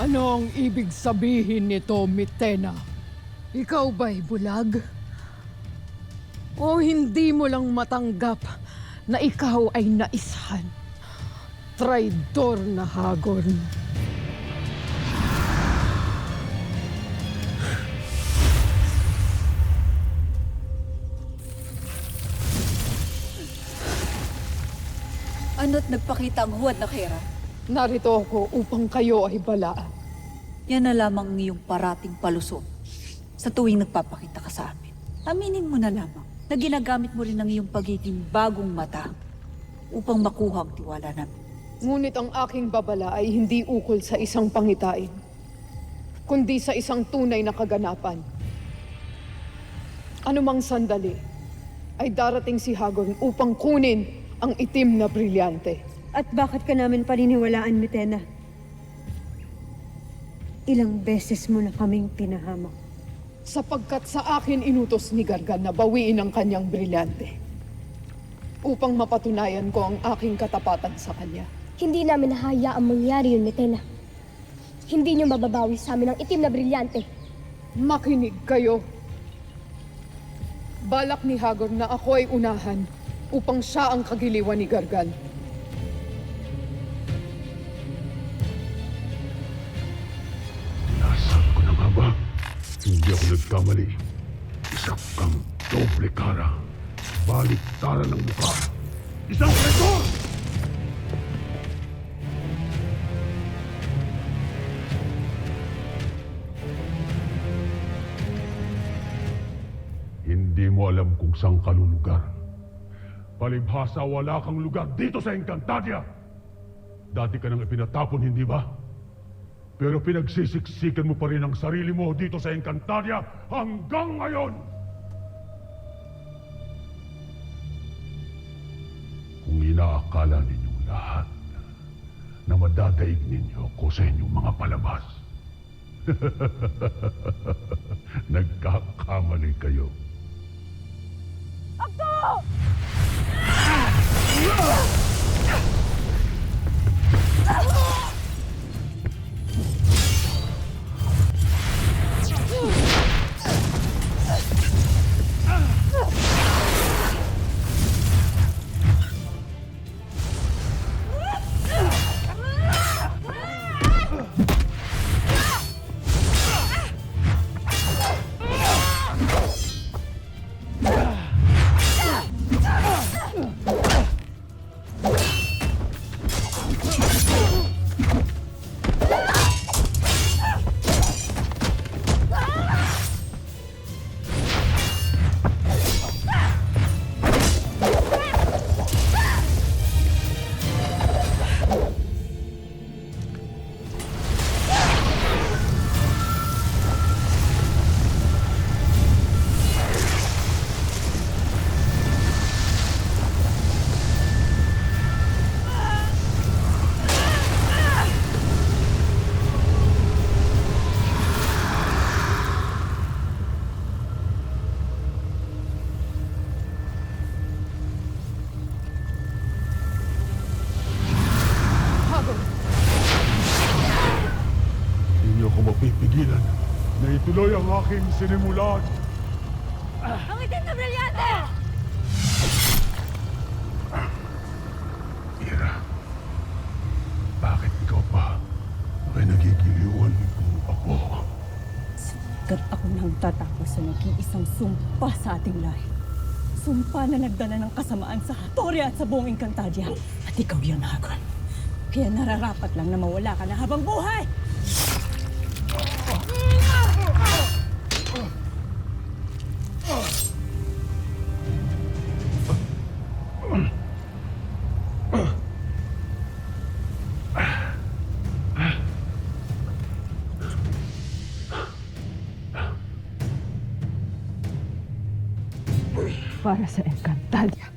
Ano ang ibig sabihin nito, Mitena? Ikaw ba'y bulag? O hindi mo lang matanggap na ikaw ay naisahan? Traidor na Hagorn. Ano't nagpakita ang huwad na Kera? Narito ako upang kayo ay balaan. Yan na lamang ang iyong parating palusot sa tuwing nagpapakita ka sa amin. Aminin mo na lamang na ginagamit mo rin ang iyong pagiging bagong mata upang makuha ang tiwala namin. Ngunit ang aking babala ay hindi ukol sa isang pangitain, kundi sa isang tunay na kaganapan. Anumang sandali ay darating si Hagorn upang kunin ang itim na brilyante. At bakit ka namin paniniwalaan, Mitena? Ilang beses mo na kaming pinahamak. Sapagkat sa akin inutos ni Gargan na bawiin ang kanyang brilyante upang mapatunayan ko ang aking katapatan sa kanya. Hindi namin nahayaang mangyari yun, Mitena. Hindi niyo mababawi sa amin ang itim na brilyante. Makinig kayo. Balak ni Hagorn na ako ay unahan upang siya ang kagiliwan ni Gargan. Nasabi ko na nga ba? Hindi ako nagkamali. Isa kang doble cara. Baliktaran ng mukha. Isang traitor! Hindi mo alam kung saan ka lulugar. Palibhasa wala kang lugar dito sa Encantadia. Dati ka nang ipinatapon, hindi ba? Pero pinagsisiksikan mo pa rin ang sarili mo dito sa Encantadia hanggang ngayon! Kung inaakala ninyong lahat na madadaig ninyo ako sa inyong mga palabas, nagkakamali kayo. Mapipigilan na ituloy ang aking sinimulan. Ang itim na brilyante! Mira, bakit ikaw pa ay nagigiliwan kung ako? Sapagkat ako nang tatapos sa nag-iisang sumpa sa ating lahi. Sumpa na nagdala ng kasamaan sa Hatoria at sa buong Encantadia. At ikaw yan, Hagorn. Kaya nararapat lang na mawala ka na habang buhay! Para sa Encantadia.